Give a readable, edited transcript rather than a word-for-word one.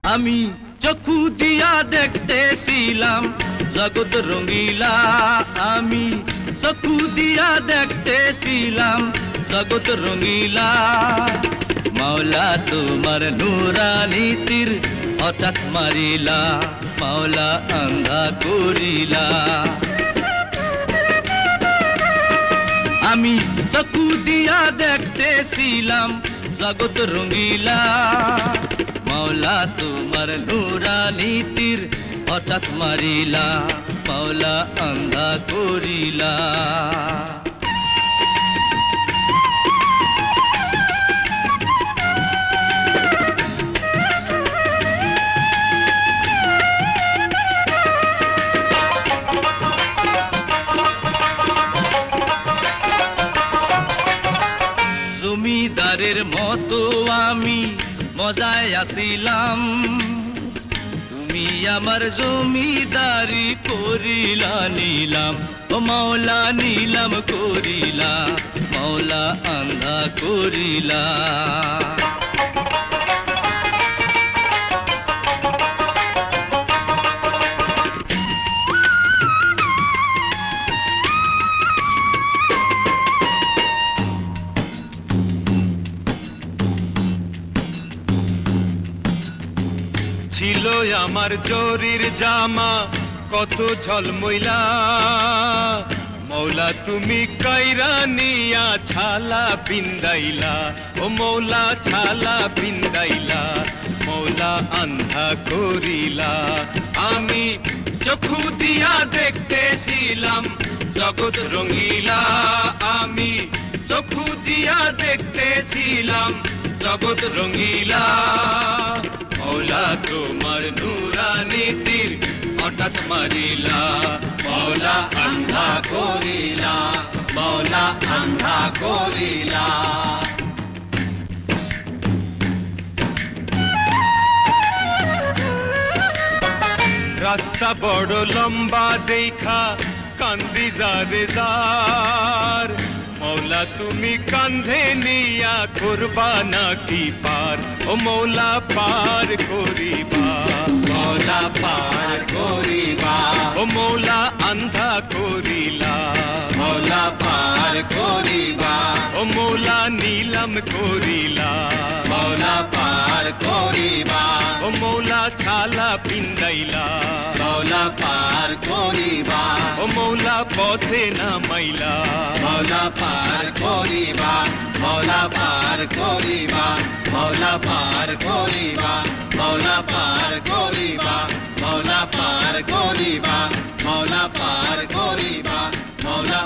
আমি চক্ষু দিয়া দেখতেছিলাম জগৎ রঙিলা। আমি চক্ষু দিয়া দেখতেছিলাম জগৎ রঙিলা। মাওলা তোমার নুরানি তীর হঠাৎ মারিলা, মাওলা আন্ধা করিলা। আমি চক্ষু দিয়া দেখতেছিলাম জগৎ রঙিলা। মাওলা তোমার নুরানি তীর হঠাৎ মারিলা, মাওলা আন্ধা করিলা। জমিদারের মতো আমি মজায় আসিলাম, তুমি আমার জমিদারি করিলা নিলাম। ও মাওলা নিলাম করিলা, মাওলা আন্ধা করিলা। ছিল আমার জরির জামা কত ঝলমইলা, মৌলা তুমি কাইরা নিয়া ছালা বিন্দাইলা। ও মৌলা ছালা বিন্দাইলা, মৌলা আন্ধা করিলা। আমি চক্ষু দিয়া দেখতেছিলাম জগৎ রঙিলা। আমি চক্ষু দিয়া দেখতেছিলাম জগৎ রঙিলা। মৌলা তোমার নুরানি তীর হঠাৎ মারিলা, মৌলা আন্ধা করিলা, মৌলা আন্ধা করিলা। রাস্তা বড় লম্বা দেখা কান্দি যারে যার, মৌলা তুমি কান্ধে নিয়া করবা নাকি পার। ও মৌলা পার করিবা, মৌলা পার করিবা। ও মৌলা আন্ধা করিলা, মৌলা পার করিবা। ও মৌলা নীলম করিলা, মৌলা পার করিবা। ও মৌলা ছালা পিন্দাইলা, মৌলা পার করিবা। ও মৌলা পথে নামাইলা, মৌলা পার করিবা, মৌলা পার করিবা, মৌলা পার করিবা, মৌলা পার করিবা, মৌলা পার করিবা, মৌলা পার করিবা, মৌলা